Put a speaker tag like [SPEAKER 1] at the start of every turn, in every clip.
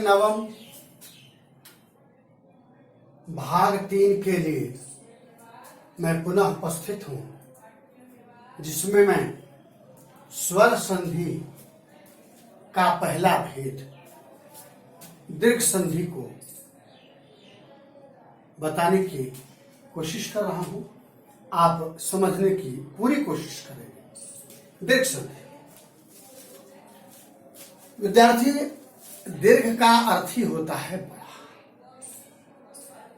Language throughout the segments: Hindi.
[SPEAKER 1] नवम भाग 3 के लिए मैं पुनः उपस्थित हूं, जिसमें मैं स्वर संधि का पहला भेद दीर्घ संधि को बताने की कोशिश कर रहा हूं। आप समझने की पूरी कोशिश करेंगे। दीर्घ संधि विद्यार्थी, दीर्घ का अर्थ ही होता है बड़ा।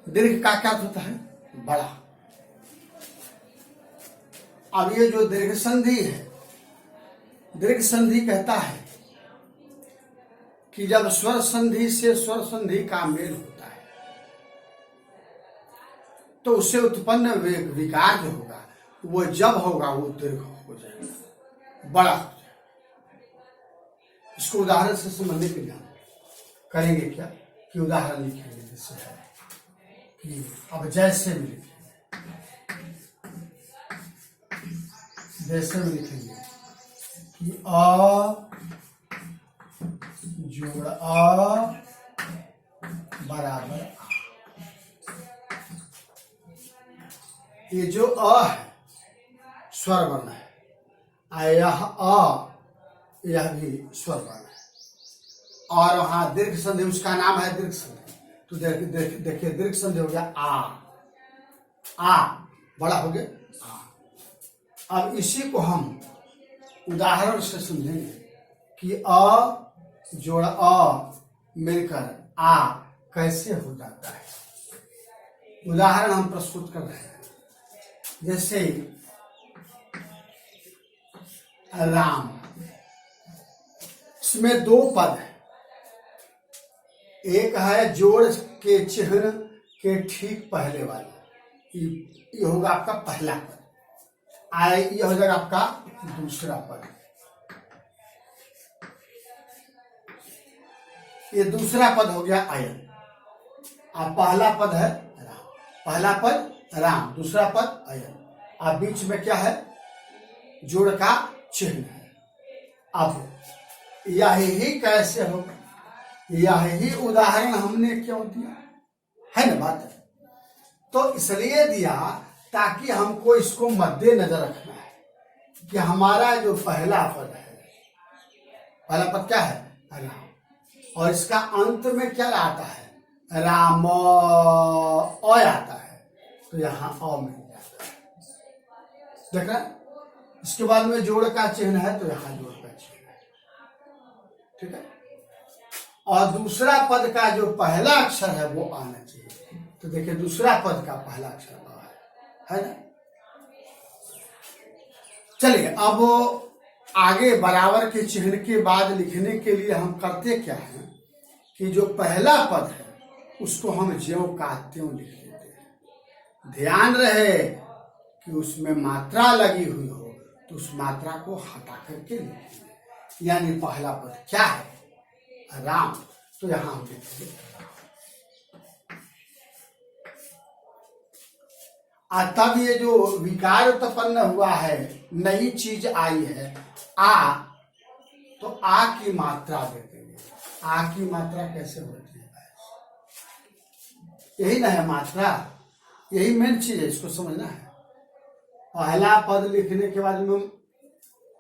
[SPEAKER 1] दीर्घ का क्या अर्थ होता है? बड़ा। अब ये जो दीर्घ संधि है, दीर्घ संधि कहता है कि जब स्वर संधि से स्वर संधि का मेल होता है तो उससे उत्पन्न विकार जो होगा वो जब होगा वो दीर्घ हो जाएगा, बड़ा हो जाएगा। इसको उदाहरण से समझने के लिए हम करेंगे क्या कि उदाहरण लिखेंगे, जिससे है कि अब जैसे में लिखेंगे, जैसे में लिखेंगे कि अ जोड़ अ बराबर आ। ये जो अ है स्वर वर्ण है, यह अ यह भी स्वर वर्ण है। और वहां दीर्घ संधि, उसका नाम है दीर्घ संधि। तो देखिए दीर्घ संधि हो गया आ बड़ा हो गया आ। अब इसी को हम उदाहरण से समझेंगे कि अ जोड़ अ मिलकर आ कैसे हो जाता है। उदाहरण हम प्रस्तुत कर रहे हैं। जैसे राम, इसमें दो पद है। एक है जोड़ के चिन्ह के ठीक पहले वाले, ये होगा आपका पहला पद। ये हो जाएगा आपका दूसरा पद। ये दूसरा पद हो गया आयन। अब पहला पद है राम, पहला पद राम, दूसरा पद अयन। अब बीच में क्या है? जोड़ का चिन्ह है। अब यही कैसे होगा? यही उदाहरण हमने क्यों दिया है ना बात है। तो इसलिए दिया ताकि हमको इसको मद्देनजर रखना है कि हमारा जो पहला पद है, पहला पद क्या है? राम, और इसका अंत में क्या आता है? राम अ आता है, तो यहाँ अ मिल जाता है। देख रहे हैं? इसके बाद में जोड़ का चिन्ह है तो यहाँ जोड़ का चिन्ह है। ठीक है। और दूसरा पद का जो पहला अक्षर है वो आना चाहिए। तो देखिए दूसरा पद का पहला अक्षर है ना। चलिए अब आगे बराबर के चिन्ह के बाद लिखने के लिए हम करते क्या है कि जो पहला पद है उसको हम ज्यों का त्यों लिख देते हैं। ध्यान रहे कि उसमें मात्रा लगी हुई हो तो उस मात्रा को हटा करके लिखेंगे। यानी पहला पद क्या है? राम, तो यहां हम लिखेंगे। तब ये जो विकार उत्पन्न हुआ है, नई चीज आई है आ, तो आ की मात्रा दे देंगे। आ की मात्रा कैसे होती है? यही ना है मात्रा, यही मेन चीज है, इसको समझना है। पहला पद लिखने के बाद में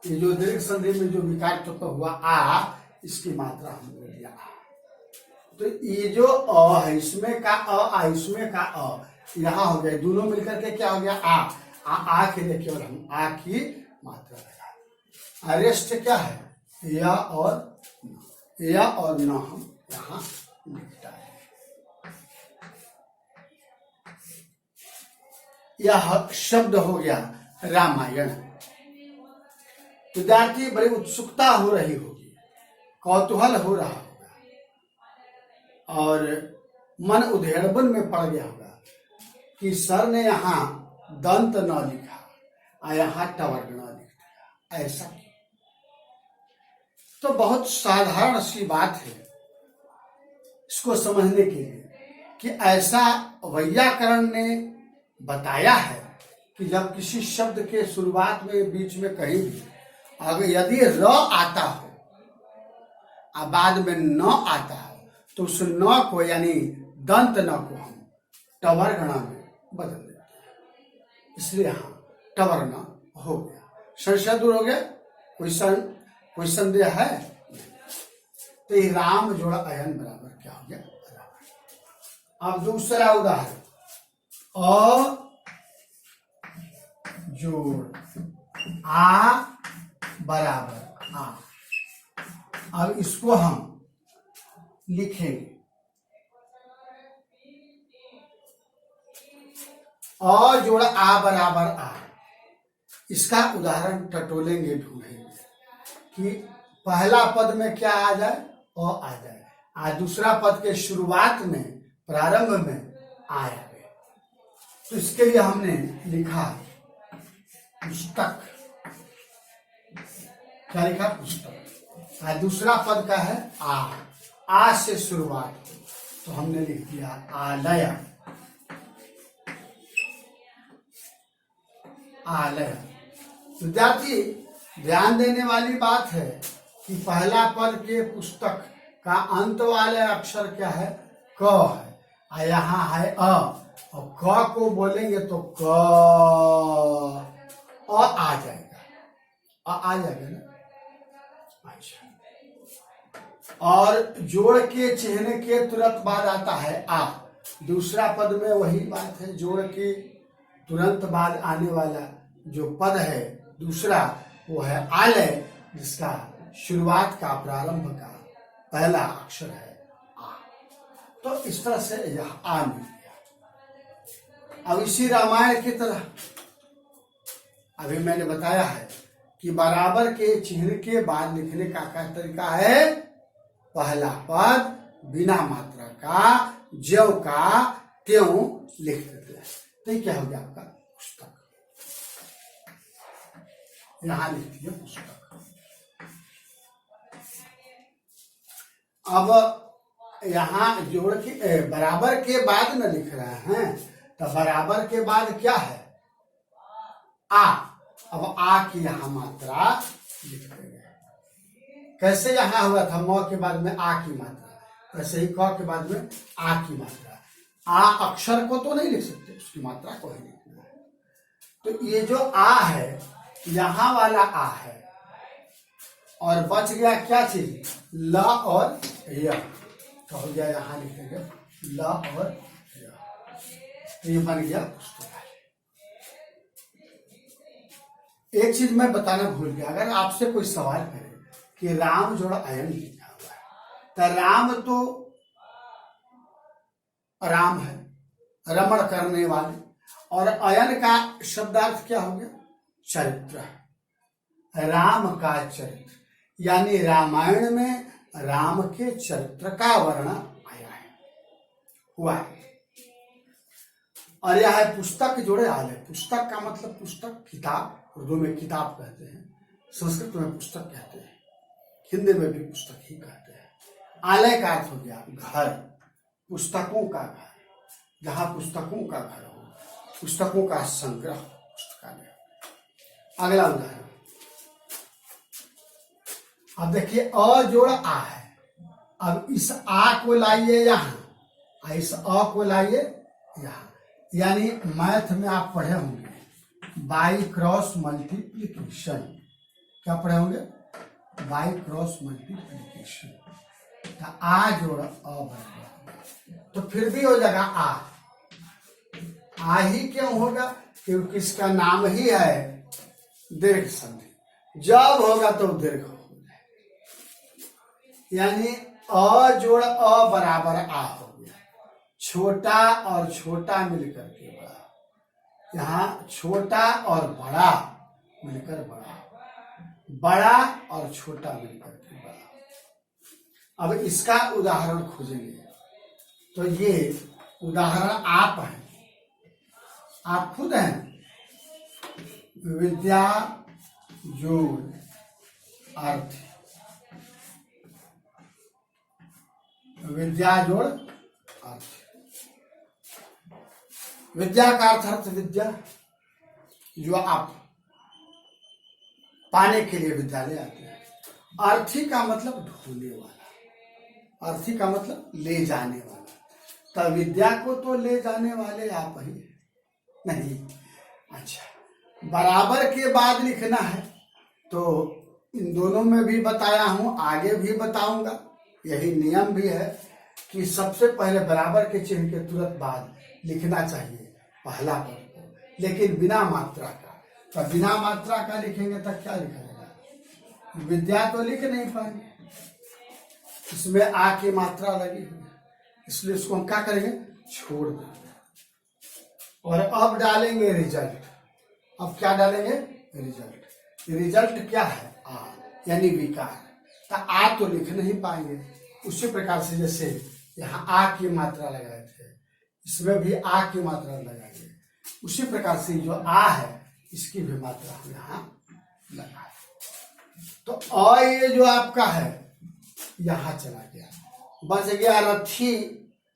[SPEAKER 1] ये जो दीर्घ संधि में जो विकार उत्पन्न हुआ आ, इसकी मात्रा हमने दिया। तो ये जो अ है, इसमें का अ, इसमें का अ, यहाँ हो गया, दोनों मिलकर के क्या हो गया? आ के लिए केवल हम आ की मात्रा लगा। रेस्ट क्या है? या और न हम यहाँ लिखता है। यह शब्द हो गया रामायण। विद्यार्थी बड़ी उत्सुकता हो रही होगी, कौतूहल हो रहा होगा और मन उधेड़बन में पड़ गया होगा कि सर ने यहाँ दंत न लिखा और यहाँ टवर्ग न लिख दिया, ऐसा क्यों? तो बहुत साधारण सी बात है इसको समझने के लिए कि ऐसा वैयाकरण ने बताया है कि जब किसी शब्द के शुरुआत में, बीच में कहीं भी अगर यदि र आता हो और बाद में न आता हो तो उस न को यानी दंत न को हम टवर्गणा में बदल देते हैं, इसलिए हाँ टवर्गणा हो गया। संशय दूर हो गया, कोई संदेह है? तो ये राम जोड़ा अयन बराबर क्या हो गया? बराबर। अब दूसरा उदाहरण, अ जोड़ आ बराबर आ। अब इसको हम लिखेंगे, अ जोड़ आ बराबर आ। इसका उदाहरण टटोलेंगे, ढूंढेंगे कि पहला पद में क्या आ जाए? अ आ जाए, और दूसरा पद के शुरुआत में, प्रारंभ में आ जाए। तो इसके लिए हमने लिखा पुस्तक। क्या लिखा? पुस्तक। और दूसरा पद का है आ से शुरुआत, तो हमने लिख दिया आलय। आलय। विद्यार्थी ध्यान देने वाली बात है कि पहला पद के पुस्तक का अंत वाले अक्षर क्या है? क है, और यहाँ है अ, और क को बोलेंगे तो क आ जाएगा, आ जाएगा ना। अच्छा, और जोड़ के चिन्ह के तुरंत बाद आता है आ। दूसरा पद में वही बात है, जोड़ के तुरंत बाद आने वाला जो पद है दूसरा, वो है आलय, जिसका शुरुआत का, प्रारंभ का पहला अक्षर है आ। तो इस तरह से यह आ मिल गया। अब इसी रामायण की तरह अभी मैंने बताया है कि बराबर के चिन्ह के बाद लिखने का क्या तरीका है? पहला पद बिना मात्रा का, ज्यों का त्यों लिख देते हैं। तो क्या हो गया आपका? पुस्तक। यहां लिख दिया पुस्तक। अब यहां जोड़ के बराबर के बाद न लिख रहे हैं, तो बराबर के बाद क्या है? आ। अब आ की यहां मात्रा लिख देंगे। कैसे यहां हुआ था म के बाद में आ की मात्रा, वैसे ही क के बाद में आ की मात्रा। आ अक्षर को तो नहीं लिख सकते, उसकी मात्रा को ही लिखना है। तो ये जो आ है, यहां वाला आ है, और बच गया क्या चीज? ल और य। तो हो गया, यहां लिखेंगे ल और य। तो ये बन गया पुस्तकालय। एक चीज मैं बताना भूल गया, अगर आपसे कोई सवाल करे कि राम जोड़ा अयन लिखा हुआ है, तो राम तो राम है, रमण करने वाले, और अयन का शब्दार्थ क्या हो गया? चरित्र है। राम का चरित्र, यानी रामायण में राम के चरित्र का वर्णन आया है, हुआ है। और यह है पुस्तक जोड़े आलय। पुस्तक का मतलब पुस्तक, किताब, उर्दू में किताब कहते हैं, संस्कृत में पुस्तक कहते हैं, हिंदी में भी पुस्तक ही कहते हैं। आलय का अर्थ हो गया घर, पुस्तकों का घर, जहां पुस्तकों का घर हो, पुस्तकों का संग्रह, पुस्तकालय। अगला उदाहरण, अब देखिए अ जोड़ आ है। अब इस आ को लाइए यहां, इस अ को लाइए यहां, यानी मैथ में आप पढ़े होंगे बाई क्रॉस मल्टीप्लीकेशन। क्या पढ़े होंगे? By cross multiplication. तो आ जोड़ अ बराबर, तो फिर भी हो जाएगा आ ही क्यों होगा? क्योंकि इसका नाम ही है दीर्घ संधि, जब होगा तो दीर्घ हो जाएगा, यानी अ जोड़ अ बराबर आ हो गया। छोटा और छोटा मिलकर के बड़ा, यहाँ छोटा और बड़ा मिलकर बड़ा, बड़ा और छोटा मिलकर के बड़ा। अब इसका उदाहरण खोजेंगे, तो ये उदाहरण आप हैं, आप खुद हैं। विद्या जोड़ अर्थ, विद्या जोड़ अर्थ। विद्या का अर्थ विद्या, जो आप पाने के लिए विद्यालय आते हैं। अर्थी का मतलब ढूंढने वाला, अर्थी का मतलब ले जाने वाला, तब विद्या को तो ले जाने वाले आप ही नहीं। अच्छा, बराबर के बाद लिखना है तो इन दोनों में भी बताया हूं, आगे भी बताऊंगा। यही नियम भी है कि सबसे पहले बराबर के चिन्ह के तुरंत बाद लिखना चाहिए पहला पद को, लेकिन बिना मात्रा का। तो बिना मात्रा का लिखेंगे तब क्या लिखा जाएगा? विद्या तो लिख नहीं पाएंगे, इसमें आ की मात्रा लगी हुई है, इसलिए इसको हम क्या करेंगे? छोड़ देंगे। और अब डालेंगे रिजल्ट। अब क्या डालेंगे? रिजल्ट। रिजल्ट क्या है? आ, यानी विकार। तो आ तो लिख नहीं पाएंगे, उसी प्रकार से जैसे यहाँ आ की मात्रा लगाए थे, इसमें भी आ की मात्रा लगाएंगे, उसी प्रकार से जो आ है इसकी भी मात्रा हम यहाँ लगाए। तो अ ये जो आपका है यहाँ चला गया, बच गया रथी,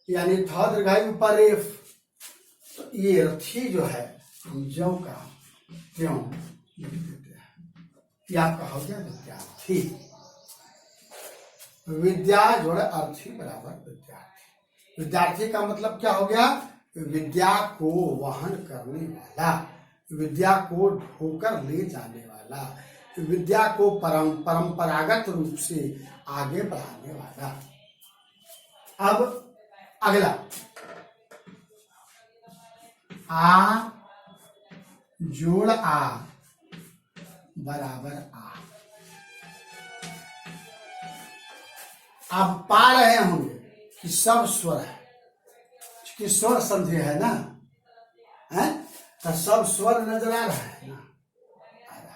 [SPEAKER 1] यानी थ दीर्घायु ऊपर रेफ। तो ये रथी जो है हम ज्यों का त्यों लिख देते हैं, ये आपका हो गया विद्यार्थी। विद्या जोड़ अर्थी बराबर विद्यार्थी। विद्यार्थी का मतलब क्या हो गया? विद्या को वहन करने वाला, विद्या को ढोकर ले जाने वाला, विद्या को परंपरागत रूप से आगे बढ़ाने वाला। अब अगला आ जोड़ आ बराबर आ। आप पा रहे होंगे कि सब स्वर है, कि स्वर संधि है ना, है तो सब स्वर नजर आ रहा है ना, आ रहा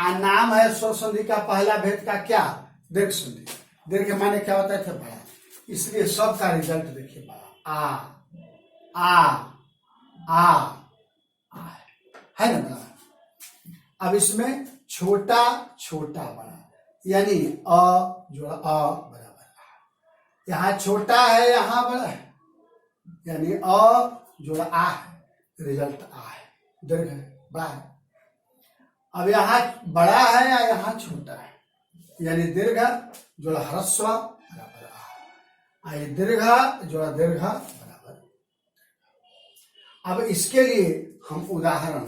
[SPEAKER 1] है। आ नाम है स्वर संधि का पहला भेद का क्या? दीर्घ संधि। दीर्घ माने क्या होता है? बड़ा, इसलिए सब का रिजल्ट देखिए बड़ा। आ आ आ है ना बड़ा। अब इसमें छोटा छोटा बड़ा, यानी अ जोड़ा अ बराबर आ। यहाँ छोटा है, यहाँ बड़ा है, यानी अ जोड़ा आ है, रिजल्ट आ है, दीर्घ है, बड़ा है। अब यहाँ बड़ा है या यहाँ छोटा है, यानी दीर्घ जोड़ा ह्रस्व बराबर आ। ये दीर्घ जोड़ा दीर्घ बराबर। अब इसके लिए हम उदाहरण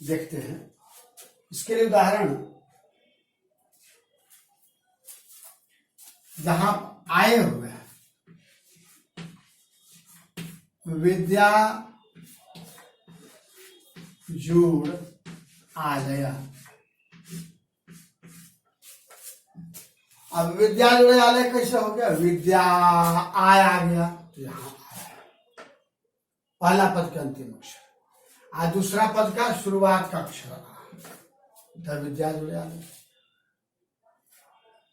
[SPEAKER 1] देखते हैं। इसके लिए उदाहरण जहां आए हुए हैं, विद्या जोड़ आलय। अब विद्या जोड़ आलय कैसे हो गया? विद्या आय आ गया तो यहां आया, पहला पद का अंतिम अक्षर, और दूसरा पद का शुरुआत का अक्षर आ, तो विद्या जोड़ आलय।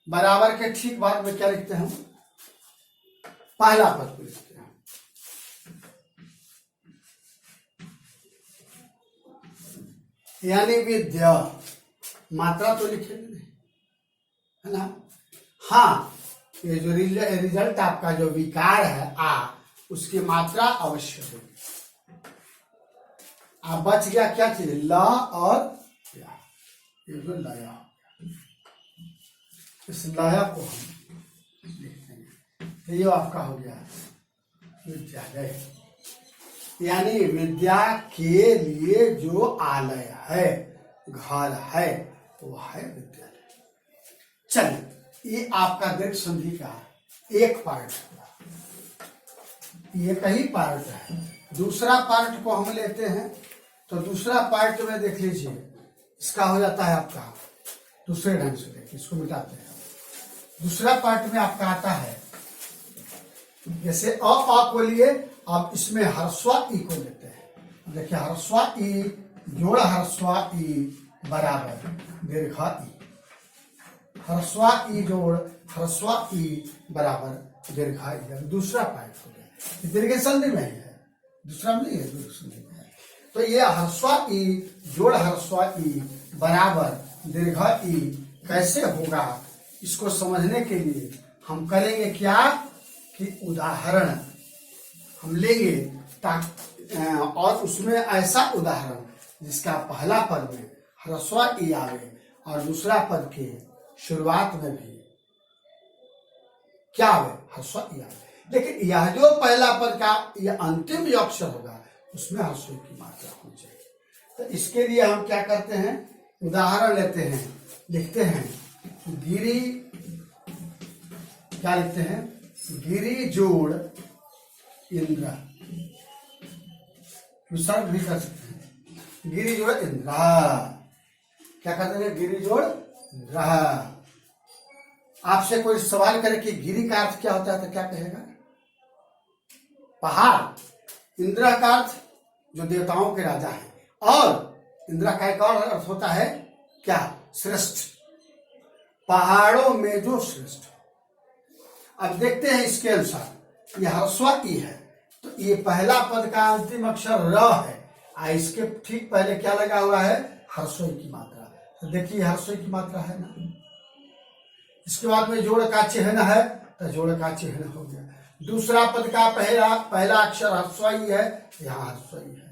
[SPEAKER 1] बराबर के ठीक बाद में क्या लिखते हैं? पहला पद को लिखते हैं, यानी विद्या। मात्रा तो लिखे नहीं है ना। हाँ, ये जो रिजल्ट आपका जो विकार है आ, उसकी मात्रा अवश्य होगी। अब बच गया क्या चीज? ल और या। ये जो लया, इस लया को हम लिख देंगे, तो ये आपका हो गया विद्यालय। यानी विद्या के लिए जो आलय है, घर है, वो है विद्यालय। चलिए, ये आपका दीर्घ संधि का एक पार्ट हुआ, ये कई पार्ट है। दूसरा पार्ट को हम लेते हैं, तो दूसरा पार्ट में देख लीजिए, इसका हो जाता है आपका दूसरे ढंग से। देखिए, इसको मिटाते हैं। दूसरा पार्ट में आपका आता है, जैसे अ को लिए, अब इसमें ह्रस्वा ई को लेते हैं। देखिए, ह्रस्वा ई जोड़ ह्रस्वा ई बराबर दीर्घ ई। ह्रस्वा ई जोड़ ह्रस्वा ई बराबर दीर्घ ई। दूसरा पार्ट हो गया, दीर्घ संधि में ही है, दूसरा में नहीं है, दीर्घ संधि में है। तो ये ह्रस्वा ई जोड़ ह्रस्वा ई बराबर दीर्घ ई कैसे होगा, इसको समझने के लिए हम करेंगे क्या कि उदाहरण हम लेंगे, और उसमें ऐसा उदाहरण जिसका पहला पद में ह्रस्व ई आवे और दूसरा पद के शुरुआत में भी क्या आवे, ह्रस्व ई आवे। लेकिन यह जो पहला पद का यह अंतिम जो अक्षर होगा उसमें ह्रस्व की मात्रा होनी चाहिए। तो इसके लिए हम क्या करते हैं, उदाहरण लेते हैं, लिखते हैं गिरी, क्या लिखते हैं, गिरी जोड़ इंद्र, विसर्ग भी कर सकते हैं, गिरी जोड़ इंद्र, क्या कहते हैं, गिरी जोड़ इंद्र। आपसे कोई सवाल करे कि गिरी का अर्थ क्या होता है तो क्या कहेगा, पहाड़। इंद्र का अर्थ जो देवताओं के राजा हैं, और इंद्र का एक और अर्थ होता है क्या, श्रेष्ठ, पहाड़ों में जो श्रेष्ठ। अब देखते हैं इसके अनुसार यह ह्रस्व ई है, तो ये पहला पद का अंतिम अक्षर र है, इसके ठीक पहले क्या लगा हुआ है, ह्रस्व की मात्रा। तो देखिए ह्रस्व की मात्रा है ना, इसके बाद में जोड़ का चिन्ह है, तो जोड़ का चिन्ह हो गया। दूसरा पद का पहला अक्षर ह्रस्व ई है, यहाँ ह्रस्व ई है।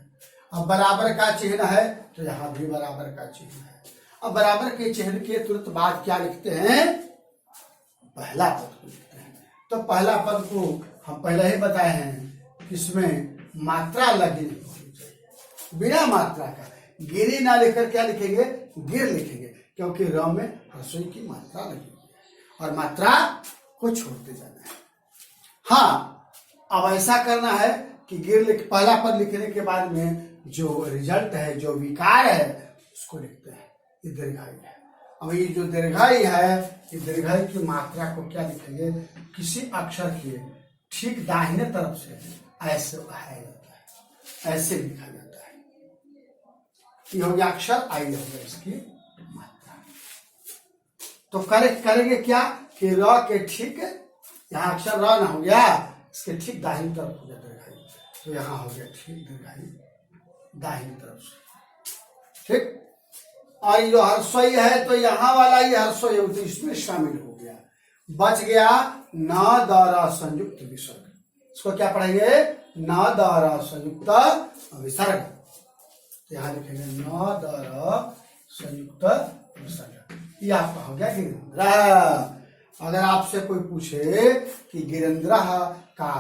[SPEAKER 1] अब बराबर का चिन्ह है, तो यहाँ भी बराबर का चिन्ह है। अब बराबर के चिन्ह के तुरंत बाद क्या लिखते हैं, पहला पद को लिखते हैं। तो पहला पद को हम पहले ही बताए हैं, इसमें मात्रा लगी नहीं होनी चाहिए, बिना मात्रा का। गिरी ना लिखकर क्या लिखेंगे, गिर लिखेंगे, क्योंकि र में ह्रस्व की मात्रा लगी हुई है और मात्रा को छोड़ते जाना है। हाँ, अब ऐसा करना है कि पहला पद लिखने के बाद में जो रिजल्ट है, जो विकार है, उसको लिखते हैं, ये दीर्घाई है। अब ये जो दीर्घाई है, ये दीर्घाई की मात्रा को क्या लिखेंगे, किसी अक्षर के ठीक दाहिने तरफ से ऐसे उठाया जाता है, ऐसे लिखा जाता है। ये हो गया अक्षर, आई हो गया इसकी मात्रा। तो करेंगे क्या कि र के ठीक, यहाँ अक्षर र ना हो गया, इसके ठीक दाहिनी तरफ हो गया दीर्घाई, तो यहाँ हो गया ठीक दीर्घाई दाहिनी तरफ से, ठीक। और जो ह्रस्व है, तो यहाँ वाला ये ह्रस्व तो इसमें शामिल हो गया, बच गया न द संयुक्त विसर्ग। इसको क्या पढ़ेंगे, न द संयुक्त विसर्ग। तो यहाँ लिखेंगे न द संयुक्त विसर्ग, ये आपका हो गया गिरिंद्र। अगर आपसे कोई पूछे कि गिरिंद्र का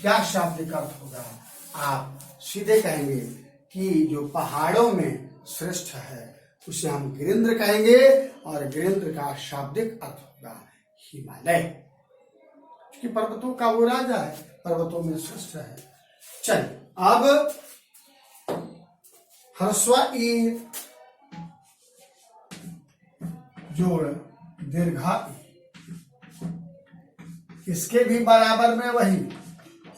[SPEAKER 1] क्या शाब्दिक अर्थ होगा, आप सीधे कहेंगे कि जो पहाड़ों में श्रेष्ठ है उसे हम गिरिंद्र कहेंगे, और गिरिंद्र का शाब्दिक अर्थ होगा हिमालय, क्योंकि पर्वतों का वो राजा है, पर्वतों में श्रेष्ठ है। चलिए अब ह्रस्व ई जोड़ दीर्घा ई, इसके भी बराबर में वही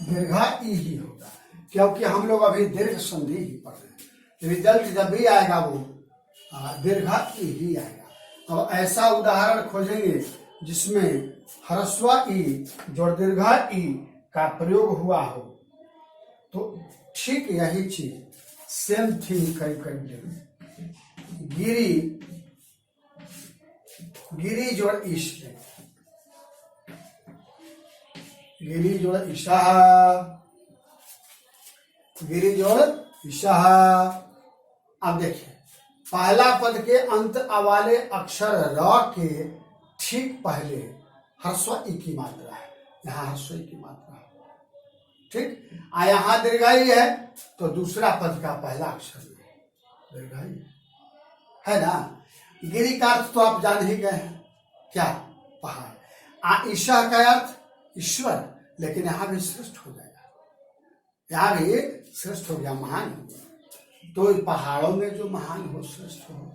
[SPEAKER 1] दीर्घा ई ही होगा, क्योंकि हम लोग अभी दीर्घ संधि ही पढ़ रहे हैं। रिजल्ट जब भी आएगा वो दीर्घा ई ही आएगा। अब ऐसा उदाहरण खोजेंगे जिसमें ह्रस्व ई जोड़ दीर्घा ई का प्रयोग हुआ हो, तो ठीक यही चीज सेम थिंग करीब गिरी जोड़ ईश, गिरी जोड़ ईशा, गिरी जोड़ ईशा। अब देखिए पहला पद के अंत वाले अक्षर र के ठीक पहले ह्रस्व ई की मात्रा है, यहाँ ह्रस्व ई की मात्रा है, ठीक। यहाँ दीर्घाई है, तो दूसरा पद का पहला अक्षर दीर्घाई है ना। गिरी का अर्थ तो आप जान ही गए हैं, क्या, पहाड़। ईशा का अर्थ ईश्वर, लेकिन यहाँ भी श्रेष्ठ हो जाएगा, यहाँ भी श्रेष्ठ हो गया, महान हो गया। तो पहाड़ों में जो महान हो, श्रेष्ठ हो।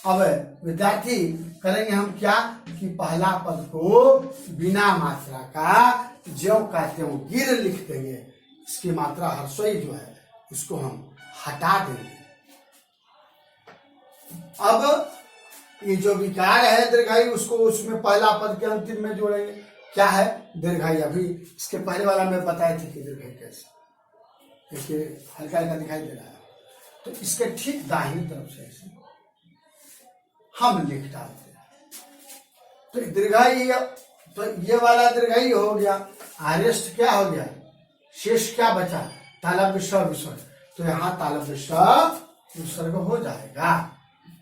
[SPEAKER 1] अब विद्यार्थी करेंगे हम क्या कि पहला पद को बिना मात्रा का ज्यों का त्यों गिर लिख देंगे, इसकी मात्रा ह्रस्व ई जो है उसको हम हटा देंगे। अब ये जो विकार है दीर्घाई, उसको उसमें पहला पद के अंतिम में जोड़ेंगे, क्या है, दीर्घाई। अभी इसके पहले वाला में बताए थे कि दीर्घाई कैसे, देखिए हल्का हल्का दिखाई दे रहा है, तो इसके ठीक दाहिनी तरफ से ऐसे हम लिख डालते हैं, तो दीर्घाई, तो ये वाला दीर्घाई हो गया। आर्यस्ट क्या हो गया, शेष क्या बचा, तालव्य स विसर्ग, तो यहाँ तालव्य स विसर्ग हो जाएगा,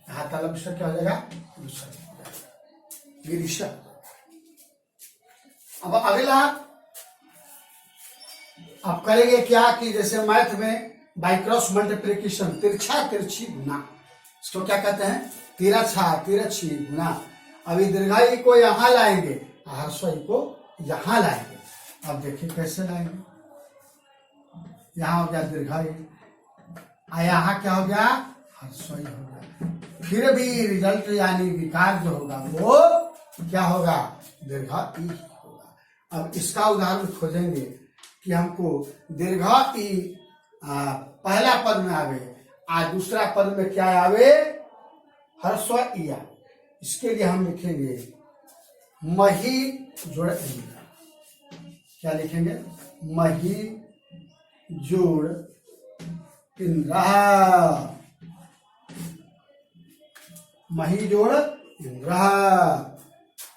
[SPEAKER 1] यहाँ तालव्य स क्या हो जाएगा, विसर्ग हो जाएगा, गिरीश। अब अगला आप करेंगे क्या कि जैसे मैथ में बाय क्रॉस मल्टीप्लिकेशन, तिरछा तिरछी गुना, इसको क्या कहते हैं, तिरछा तिरछी गुना। अभी दीर्घाई को यहां लाएंगे, ह्रस्व ई को यहां लाएंगे। अब देखिए कैसे लाएंगे, यहां हो गया दीर्घाई, यहाँ क्या हो गया, ह्रस्व ई हो गया। फिर भी रिजल्ट यानी विकार जो होगा वो क्या होगा, दीर्घा ई होगा। अब इसका उदाहरण खोजेंगे कि हमको दीर्घा ई पहला पद में आवे, आज दूसरा पद में क्या आवे, ह्रस्व ई। इसके लिए हम लिखेंगे मही जोड़ इंद्र। क्या लिखेंगे, मही जोड़ इंद्र, मही जोड़ इंद्र।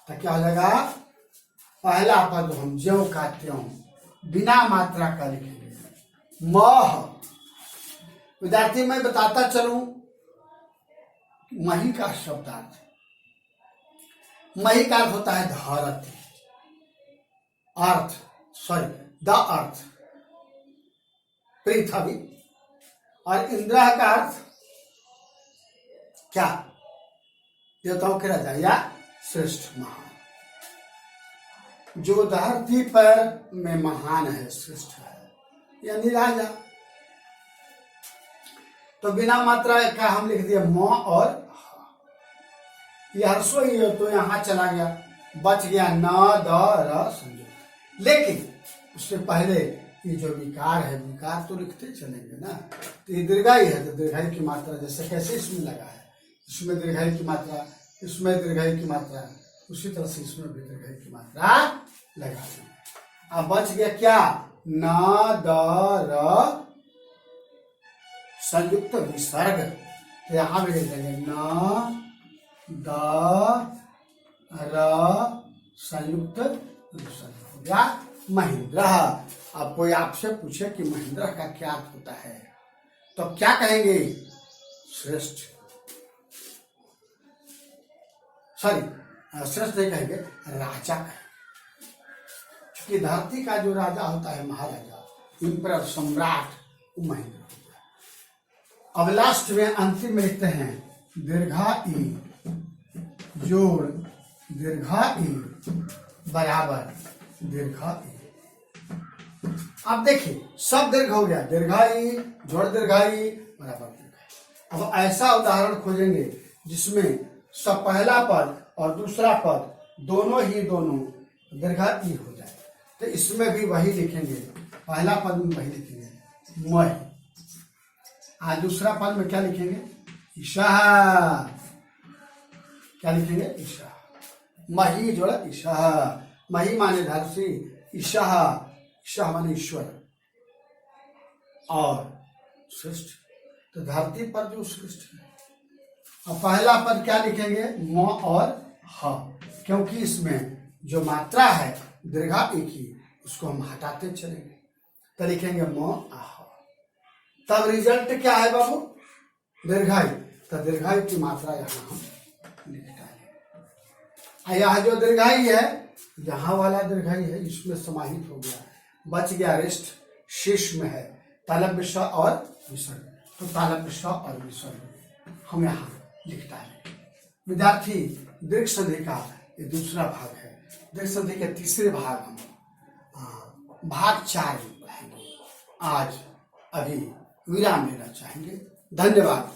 [SPEAKER 1] तो क्या हो जाएगा, पहला पद हम ज्यों का त्यों बिना मात्रा का लिखेंगे मह। विद्यार्थी मैं बताता चलूं मही का शब्दार्थ, मही का अर्थ होता है धरती, अर्थ सॉरी द अर्थ, पृथ्वी। और इंद्र का अर्थ क्या, देवताओं के राजा या श्रेष्ठ महान, जो धरती पर में महान है, श्रेष्ठ है, यानी राजा। तो बिना मात्रा का हम लिख दिया म और ह। यह ह्रस्व ही है तो यहां चला गया, बच गया न द र संयुक्त। लेकिन उससे पहले ये जो विकार है, विकार तो लिखते चलेंगे ना। तो ये दीर्घाई है तो दीर्घाई की मात्रा जैसे कैसे इसमें लगा है, इसमें दीर्घाई की मात्रा, इसमें दीर्घाई की मात्रा, उसी तरह से इसमें भी दीर्घाई की मात्रा लगा देंगे। अब बच गया क्या, न द र संयुक्त विसर्ग। तो यहां भी लिख देंगे न द र संयुक्त विसर्ग हो गया महेंद्र। अब कोई आपसे पूछे कि महेंद्र का क्या अर्थ होता है, तो क्या कहेंगे, श्रेष्ठ, सॉरी श्रेष्ठ नहीं कहेंगे, राजा कहेंगे। क्योंकि धरती का जो राजा होता है, महाराजा, इंपरर, सम्राट, वो महेंद्र होता है। अब लास्ट में अंतिम में लिखते हैं दीर्घा ई जोड़ दीर्घा ई बराबर दीर्घा ई। अब देखिए सब दीर्घ हो गया, दीर्घा ई जोड़ दीर्घा ई बराबर दीर्घा। अब ऐसा उदाहरण खोजेंगे जिसमें सब पहला पद और दूसरा पद दोनों दीर्घा ई हो जाए। तो इसमें भी वही लिखेंगे, पहला पद में वही लिखेंगे मही, आज दूसरा पद में क्या लिखेंगे, ईशा। क्या लिखेंगे, ईशा। मही जोड़ ईशा, मही माने धरती, ईशा, ईशा माने ईश्वर और श्रेष्ठ, तो धरती पर जो श्रेष्ठ है। अब पहला पद क्या लिखेंगे, म और ह, क्योंकि इसमें जो मात्रा है दीर्घा एक ही, उसको हम हटाते चलेंगे तो लिखेंगे म आह। तब रिजल्ट क्या है बाबू, दीर्घाई। तो दीर्घाई की मात्रा यहाँ हम लिख डालेंगे। यह जो दीर्घाई है, यहाँ वाला दीर्घाई है, इसमें समाहित हो गया, बच गया रेस्ट, शेष में है तालव्य स और विसर्ग। तो तालव्य स और विसर्ग हम यहाँ लिख डालेंगे। विद्यार्थी दीर्घ संधि का ये दूसरा भाग है, दीर्घ संधि के तीसरे भाग हम भाग 4 में पढ़ेंगे। आज अभी विराम लेना चाहेंगे। धन्यवाद।